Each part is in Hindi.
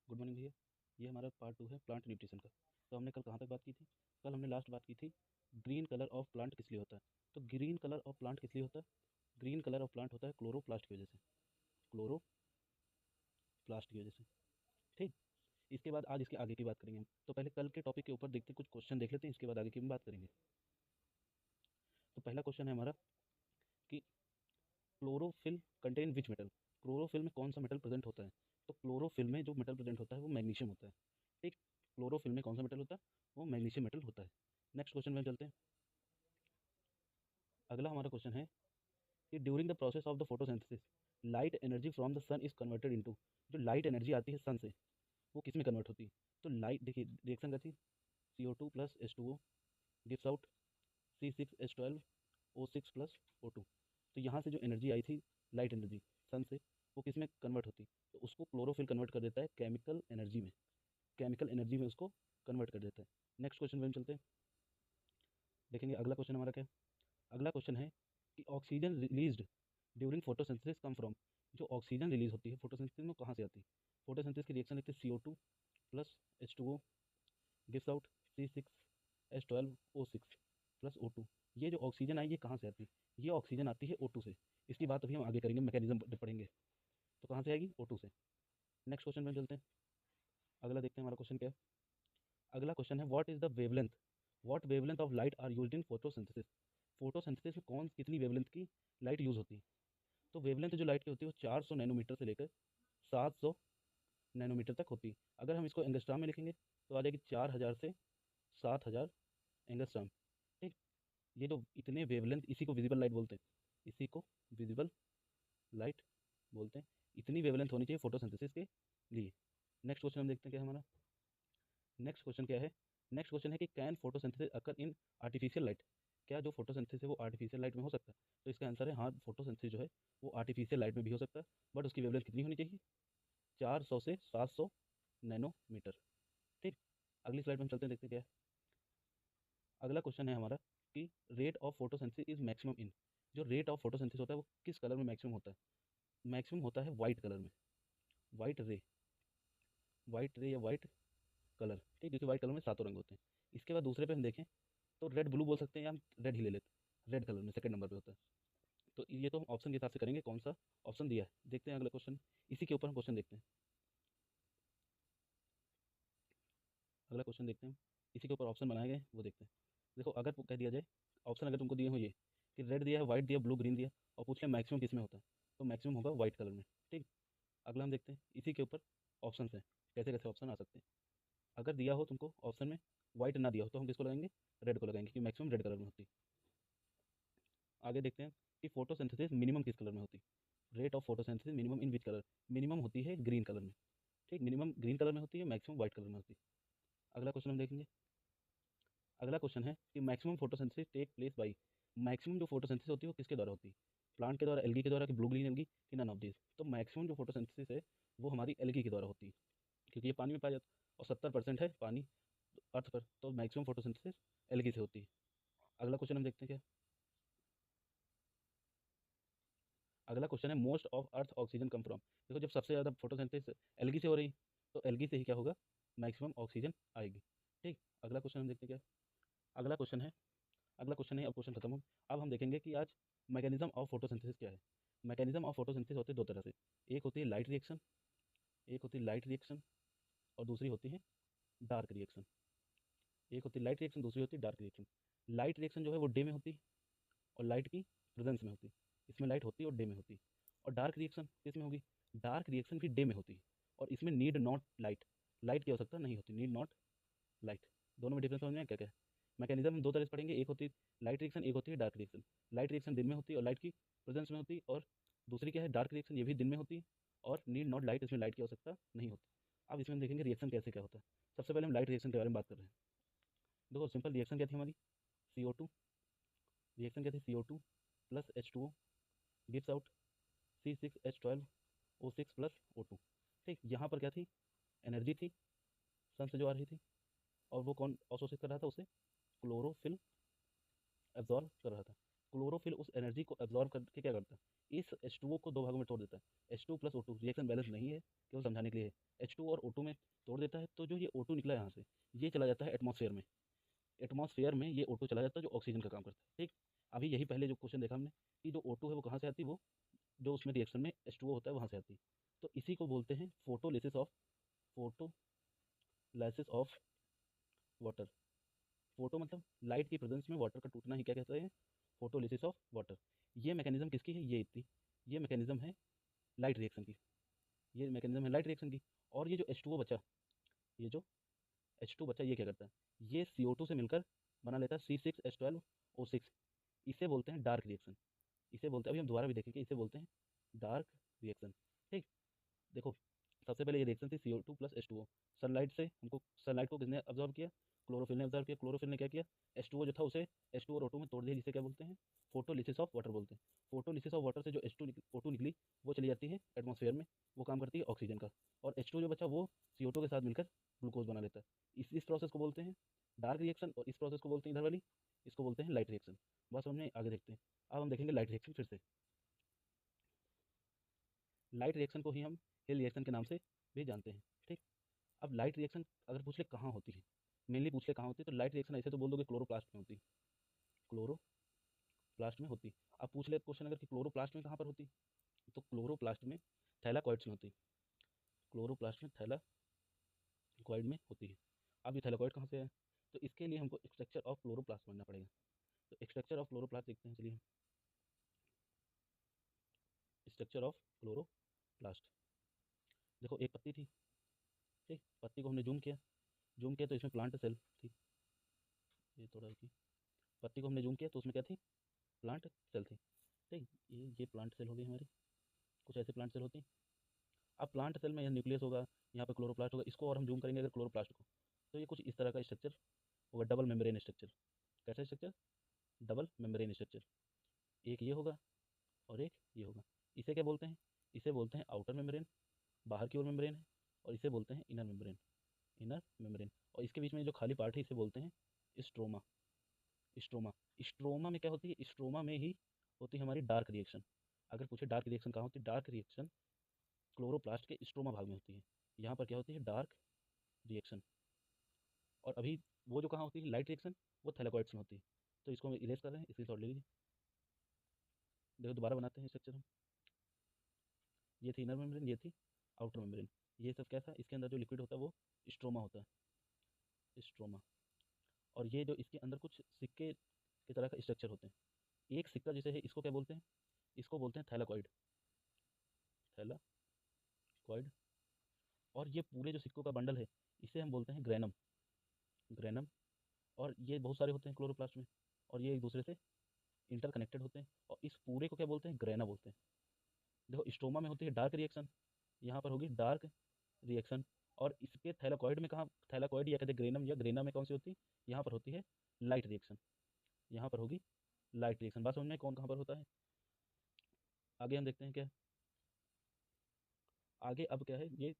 गुड मॉर्निंग भैया। ये हमारा पार्ट 2 है प्लांट न्यूट्रिशन का। तो हमने कल कहाँ तक बात की थी? कल हमने लास्ट बात की थी ग्रीन कलर ऑफ प्लांट किस लिए होता है। तो ग्रीन कलर ऑफ प्लांट किस लिए होता है? ग्रीन कलर ऑफ प्लांट होता है क्लोरोप्लास्ट की वजह से। क्लोरोप्लास्ट की वजह से। ठीक। इसके बाद आज इसके आगे की बात करेंगे हम। तो पहले कल के टॉपिक के ऊपर देखते हैं, कुछ क्वेश्चन देख लेते हैं, इसके बाद आगे की हम बात करेंगे। तो पहला क्वेश्चन है हमारा कि chlorophyll contain which metal. Chlorophyll में कौन सा मेटल प्रेजेंट होता है? तो क्लोरोफिल में जो मेटल प्रेजेंट होता है वो मैग्नीशियम होता है। ठीक। क्लोरोफिल में कौन सा मेटल होता है? वो मैग्नीशियम मेटल होता है। नेक्स्ट क्वेश्चन में चलते हैं। अगला हमारा क्वेश्चन है कि during the process of the photosynthesis light energy from the sun is converted into. जो लाइट एनर्जी आती है सन से वो किस में कन्वर्ट होती है? तो लाइट देखिए रिएक्शन का थी CO2 plus H2O gives out C6H12O6 plus O2। तो यहाँ से जो एनर्जी आई थी लाइट एनर्जी सन से वो किस में कन्वर्ट होती? तो उसको क्लोरोफिल कन्वर्ट कर देता है केमिकल एनर्जी में। केमिकल एनर्जी में उसको कन्वर्ट कर देता है। नेक्स्ट क्वेश्चन में हम चलते हैं, देखेंगे अगला क्वेश्चन हमारा क्या है। अगला क्वेश्चन है कि oxygen released during photosynthesis come from. जो ऑक्सीजन रिलीज होती है फोटोसिंथेसिस में कहाँ से आती है? फोटोसिंथेसिस की रिएक्शन लिखते हैं CO2 plus H2O gives out C6H12O6 plus O2। ये जो ऑक्सीजन आई ये कहाँ से आती है? ये ऑक्सीजन आती है O2 से। इसकी बात अभी हम आगे करेंगे, मैकेनिज्म पढ़ेंगे। तो कहाँ से आएगी? O2 से। नेक्स्ट क्वेश्चन में चलते हैं। अगला देखते हैं हमारा क्वेश्चन क्या है। अगला क्वेश्चन है what is the wavelength. What wavelength of light are used in photosynthesis. Photosynthesis में कौन कितनी वेवलेंथ की लाइट यूज़ होती है? तो वेवलेंथ जो लाइट की होती है वो 400 नैनोमीटर से लेकर 700 नैनोमीटर तक होती है। अगर हम इसको एंगस्ट्राम में लिखेंगे तो आ जाएगी 4000 से 7000 एंगस्ट्राम। ठीक। ये जो इतने वेवलेंथ, इसी को विजिबल लाइट बोलते हैं। इसी को विजिबल लाइट बोलते हैं। इतनी वेवलेंथ होनी चाहिए फोटोसिंथेसिस के लिए। नेक्स्ट क्वेश्चन हम देखते हैं क्या है हमारा। नेक्स्ट क्वेश्चन क्या है? नेक्स्ट क्वेश्चन है कि can photosynthesis occur in artificial light. क्या जो फोटोसिंथेसिस है वो आर्टिफिशियल लाइट में हो सकता है? तो इसका आंसर है हाँ, फोटोसिंथेसिस जो है वो आर्टिफिशियल लाइट में भी हो सकता है, बट उसकी वेवलेंथ कितनी होनी चाहिए? 400 से 700 नैनोमीटर। ठीक। अगली स्लाइड में हम चलते हैं, देखते हैं क्या है। अगला क्वेश्चन है हमारा कि rate of photosynthesis is maximum in. जो रेट ऑफ फोटोसिंथेसिस होता है वो किस कलर में मैक्सिमम होता है? मैक्सिमम होता है वाइट कलर में। वाइट रे। वाइट रे या वाइट कलर। ठीक, क्योंकि वाइट कलर में सातों रंग होते हैं। इसके बाद दूसरे पे हम देखें तो रेड ब्लू बोल सकते हैं या हम रेड ही ले लेते हैं। रेड कलर में सेकंड नंबर पे होता है। तो ये तो हम ऑप्शन के हिसाब से करेंगे कौन सा ऑप्शन दिया है। देखते हैं अगला क्वेश्चन, इसी के ऊपर हम क्वेश्चन देखते हैं। अगला क्वेश्चन देखते हैं, इसी के ऊपर ऑप्शन बनाए गए वो देखते हैं। देखो अगर कह दिया जाए ऑप्शन अगर तुमको दिए हो ये कि रेड दिया है, वाइट दिया, ब्लू, ग्रीन दिया और पूछ लिया मैक्सिमम किस में होता है, तो मैक्सिमम होगा वाइट कलर में। ठीक। अगला हम देखते हैं इसी के ऊपर ऑप्शन है, कैसे कैसे ऑप्शन आ सकते हैं। अगर दिया हो तुमको ऑप्शन में वाइट ना दिया हो तो हम किसको लगाएंगे? रेड को लगाएंगे, क्योंकि मैक्सिमम रेड कलर में होती है। आगे देखते हैं कि फोटोसिंथेसिस मिनिमम किस कलर में होती है। Rate of photosynthesis minimum in which colour. Minimum होती है ग्रीन कलर में। ठीक, मिनिमम ग्रीन कलर में होती है, मैक्सिमम व्हाइट कलर में होती है। अगला क्वेश्चन हम देखेंगे। अगला क्वेश्चन है कि maximum photosynthesis take place by. Maximum जो फोटोसिंथेसिस होती है वो किसके द्वारा होती है? प्लांट के द्वारा, एल्गी के द्वारा, कि ब्लू ग्रीन एल्गी, कि नन ऑफ दिस। तो मैक्सिमम जो फोटोसिंथेसिस है वो हमारी एल्गी के द्वारा होती है, क्योंकि ये पानी में पाया जाता है और 70% है पानी अर्थ पर, तो मैक्सिमम फोटोसिंथेसिस एल्गी से होती है। अगला क्वेश्चन हम देखते हैं क्या। अगला क्वेश्चन है most of earth oxygen come from. देखो जब सबसे ज़्यादा फोटोसिंथेसिस एल्गी से हो रही तो एल्गी से ही क्या होगा? मैक्सिमम ऑक्सीजन आएगी। ठीक। अगला क्वेश्चन हम देखते हैं क्या। अगला क्वेश्चन है, अगला क्वेश्चन है, अब क्वेश्चन खत्म हो। अब हम देखेंगे कि आज मैकेनिज्म ऑफ फोटोसिंथेसिस क्या है। मैकेनिज्म ऑफ फोटोसिंथेसिस होते हैं दो तरह से। एक होती है लाइट रिएक्शन, एक होती है लाइट रिएक्शन और दूसरी होती है डार्क रिएक्शन। एक होती है लाइट रिएक्शन, दूसरी होती है डार्क रिएक्शन। लाइट रिएक्शन जो है वो डे में होती है और लाइट की प्रेजेंस में होती है। इसमें लाइट होती है और डे में होती है। और डार्क रिएक्शन किस में होगी? डार्क रिएक्शन भी डे में होती है और इसमें नीड नॉट लाइट। लाइट की आवश्यकता नहीं होती, नीड नॉट लाइट। दोनों में डिफरेंस समझ में आया क्या क्या है? मैकेनिज्म हम दो तरह से पढ़ेंगे, एक होती है लाइट रिएक्शन, एक होती है डार्क रिएक्शन। लाइट रिएक्शन दिन में होती है और लाइट की प्रेजेंस में होती है, और दूसरी क्या है डार्क रिएक्शन, ये भी दिन में होती है और नीड नॉट लाइट, इसमें लाइट की आवश्यकता नहीं होती। अब इसमें हम देखेंगे रिएक्शन कैसे क्या होता है। सबसे पहले हम लाइट रिएक्शन के बारे में बात कर रहे हैं। देखो सिंपल रिएक्शन क्या थी हमारी? CO2। रिएक्शन क्या थी? CO2 plus H2O gives out C6H12O6 plus O2। ठीक, यहाँ पर क्या थी? एनर्जी थी सन से जो आ रही थी, और वो कौन अवशोषित कर रहा था? उसे क्लोरोफिल एब्जॉर्ब कर रहा था। क्लोरोफिल उस एनर्जी को एब्जॉर्ब करके क्या करता है, इस H2O को दो भागों में तोड़ देता है। H2 + O2 रिएक्शन बैलेंस नहीं है, केवल समझाने के लिए है। H2 और O2 में तोड़ देता है, तो जो ये O2 निकला यहाँ से, ये चला जाता है एटमॉस्फेयर में। एटमॉस्फेयर में ये O2 चला जाता है, जो ऑक्सीजन का काम करता है। ठीक, अभी यही पहले जो क्वेश्चन देखा हमने कि जो O2 है वो कहाँ से आती है, वो जो उसमें रिएक्शन में H2O होता है वहाँ से आती है। तो इसी को बोलते हैं फोटोलिसिस ऑफ वाटर। फोटो मतलब लाइट की प्रेजेंस में वाटर का टूटना ही क्या कहते हैं, फोटोलिसिस ऑफ वाटर। ये मैकेनिज्म किसकी है, ये मैकेनिज्म है लाइट रिएक्शन की। ये मैकेनिज्म है लाइट रिएक्शन की। और ये जो H2O बचा, ये जो H2 बचा, ये क्या करता है, ये CO2 से मिलकर बना लेता है C6H12O6। इसे बोलते हैं डार्क रिएक्शन। इसे बोलते हैं, अभी हम दोबारा भी देखेंगे, इसे बोलते हैं डार्क रिएक्शन। ठीक, देखो सबसे पहले ये रिएक्शन थी CO2 + H2O। सनलाइट को किसने ऑब्जर्व किया, क्लोरोफिल ने ऑब्जर्व किया। क्लोरोफिल ने क्या किया, H2O जो था उसे H2 और O2 में तोड़ दिया, जिसे क्या बोलते हैं, फोटोलिसिस ऑफ वाटर बोलते हैं। फोटोलिसिस ऑफ वाटर से जो O2 निकली, वो चली जाती है एटमॉस्फेयर में, वो काम करती है ऑक्सीजन का। और H2 जो बचा वो CO2 के साथ मिलकर ग्लूकोज बना लेता है। इस प्रोसेस को बोलते हैं डार्क रिएक्शन, और इस प्रोसेस को बोलते हैं इधर वाली, इसको बोलते हैं लाइट रिएक्शन। बस हमने आगे देखते हैं। अब हम देखेंगे लाइट रिएक्शन फिर से। लाइट रिएक्शन को ही हम हिल रिएक्शन के नाम से भी जानते हैं। ठीक, अब लाइट रिएक्शन अगर पूछ ले कहाँ होती है, मेनली पूछ ले कहाँ होती है, तो लाइट रिएक्शन ऐसे तो बोल दोगे क्लोरोप्लास्ट में होती है, क्लोरोप्लास्ट में होती है। अब पूछ ले क्वेश्चन अगर कि क्लोरोप्लास्ट में कहाँ पर होती, तो क्लोरोप्लास्ट में थैलाकॉइड्स में होती है। क्लोरोप्लास्ट में थैलाकॉइड में होती है। अब ये थैलाकॉइड कहाँ से है, तो इसके लिए हमको स्ट्रक्चर ऑफ क्लोरोप्लास्ट समझना पड़ेगा। तो स्ट्रक्चर ऑफ क्लोरोप्लास्ट देखते हैं, चलिए हम स्ट्रक्चर ऑफ क्लोरोप्लास्ट। देखो एक पत्ती थी, ठीक, पत्ती को हमने जूम किया तो इसमें प्लांट सेल थी। ये थोड़ा की पत्ती को हमने जूम किया तो उसमें क्या थी, प्लांट सेल थी। ठीक, ये प्लांट सेल हो गई हमारी, कुछ ऐसे प्लांट सेल होती हैं। अब प्लांट सेल में यह न्यूक्लियस होगा, यहाँ पे क्लोरोप्लास्ट होगा। इसको और हम जूम करेंगे अगर क्लोरोप्लास्ट को, तो ये कुछ इस तरह का स्ट्रक्चर होगा, डबल मेम्ब्रेन स्ट्रक्चर। कैसा स्ट्रक्चर, डबल मेम्ब्रेन स्ट्रक्चर। एक ये होगा और एक ये होगा। इसे क्या बोलते हैं, इसे बोलते हैं आउटर मेम्ब्रेन, बाहर की ओर मेम्ब्रेन है। और इसे बोलते हैं इनर मेम्ब्रेन। और इसके बीच में जो खाली पार्ट है इसे बोलते हैं स्ट्रोमा। स्ट्रोमा स्ट्रोमा में क्या होती है, स्ट्रोमा में ही होती है हमारी डार्क रिएक्शन। अगर पूछे डार्क रिएक्शन कहाँ होती है, डार्क रिएक्शन क्लोरोप्लास्ट के स्ट्रोमा भाग में होती है। यहाँ पर क्या होती है, डार्क रिएक्शन। और अभी वो जो कहाँ होती है, लाइट रिएक्शन, वो थैलाकॉइड्स में होती है। तो इसको हम इरेज कर रहे हैं, स्क्रीनशॉट ले लीजिए। देखो दोबारा बनाते हैं स्ट्रक्चर हम। ये थी इनर मेम्ब्रेन, ये थी आउटर मेम्ब्रेन। ये सब क्या था, इसके अंदर जो लिक्विड होता है वो स्ट्रोमा होता है, स्ट्रोमा। और ये जो इसके अंदर कुछ सिक्के की तरह का स्ट्रक्चर होते हैं। एक सिक्का जैसे है, इसको क्या बोलते हैं, इसको बोलते हैं थैलाकॉइड। थैलाकॉइड। और ये पूरे जो सिक्कों का बंडल है, इसे हम बोलते हैं ग्रेनम। और ये बहुत सारे होते हैं क्लोरोप्लास्ट में, और ये एक दूसरे से इंटरकनेक्टेड होते हैं। और इस पूरे को क्या बोलते हैं, ग्रेना बोलते हैं। देखो स्ट्रोमा में होती है डार्क रिएक्शन, यहाँ पर होगी डार्क रिएक्शन। और इसके थैलाकॉइड में कहाँ, थैलाकॉइड या कहते हैं ग्रेनम या ग्रेना में कौन सी होती है, यहाँ पर होती है लाइट रिएक्शन। यहाँ पर होगी लाइट रिएक्शन। बात समझ में कौन कहाँ पर होता है। आगे हम देखते हैं क्या, आगे अब क्या है, ये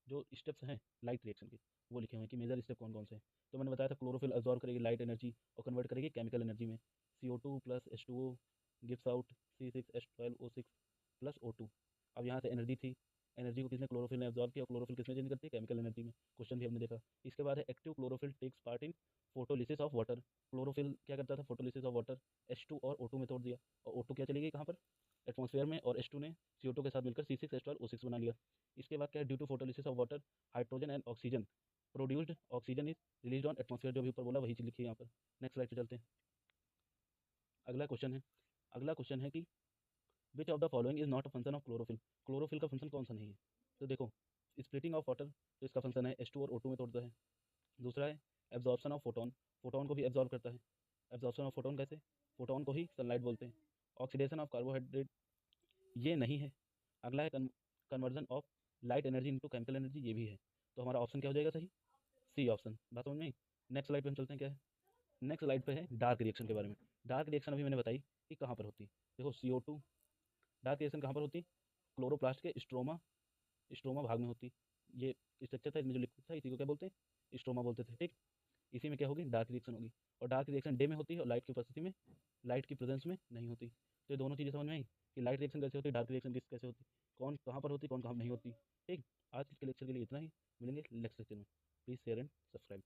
जो स्टेप्स हैं लाइट रिएक्शन के, वो लिखे हुए हैं कि मेजर स्टेप कौन कौन से हैं। तो मैंने बताया था क्लोरोफिल अब्जॉर्ब करेगी लाइट एनर्जी और कन्वर्ट करेगी केमिकल एनर्जी में। CO2 + H2O gives out C6H12O6 + O2। अब यहाँ से एनर्जी थी, एनर्जी को किसने, क्लोरोफिल ने अब्जॉर्ब किया। और क्लोरोफिल किसमें चेंज करती है, केमिकल एनर्जी में। क्वेश्चन भी हमने देखा। इसके बाद है active chlorophyll takes part in photolysis of water. Chlorophyll क्या करता था, फोटोलिसिस ऑफ वाटर, H2 और O2 में तोड़ दिया। और O2 क्या चली गई कहाँ पर, एटमॉस्फेयर में। और H2 ने CO2 के साथ मिलकर C6H12O6 बना लिया। इसके बाद क्या है, due to photolysis of water hydrogen and oxygen produced, oxygen is release on atmosphere. जो भी ऊपर बोला वही चीज लिखी है यहाँ पर। नेक्स्ट स्लाइड पे चलते हैं। अगला क्वेश्चन है कि which of the following is not a function of chlorophyll. Chlorophyll का फंक्शन कौन सा नहीं है। तो देखो स्प्लिटिंग ऑफ वाटर, तो इसका फंक्शन है H2 और O2 में तोड़ता है। दूसरा है एब्जॉर्प्शन ऑफ फोटोन, फोटोन को भी एब्जॉर्ब करता है। एब्जॉर्प्शन ऑफ फोटोन कैसे, फोटोन को ही सनलाइट बोलते हैं। ऑक्सीडेशन ऑफ कार्बोहाइड्रेट, ये नहीं है। अगला है conversion of light energy into chemical energy, ये भी है। तो हमारा ऑप्शन क्या हो जाएगा सही, सी ऑप्शन। बात समझ में आई। नेक्स्ट स्लाइड पे हम चलते हैं, क्या है नेक्स्ट स्लाइड पे है डार्क रिएक्शन के बारे में। डार्क रिएक्शन अभी मैंने बताई कि कहाँ पर होती है। देखो CO2, डार्क रिएक्शन कहाँ पर होती है, क्लोरोप्लास्ट के स्ट्रोमा, स्ट्रोमा भाग में होती। ये स्ट्रक्चर था, इसमें जो लिक्विड था इसी को क्या बोलते हैं, स्ट्रोमा बोलते थे। ठीक, इसी में क्या होगी, डार्क रिएक्शन होगी। और डार्क रिएक्शन डे में होती है और लाइट की उपस्थिति में लाइट की प्रेजेंस में नहीं होती। तो ये दोनों चीज़ें समझ में आई कि लाइट रिएक्शन कैसे होती है, डार्क रिएक्शन कैसे होती, कौन कहाँ पर होती, कौन कहाँ नहीं होती। ठीक, आज के लेक्चर के लिए इतना ही, मिलेंगे नेक्स्ट लेक्चर में। Please share and subscribe.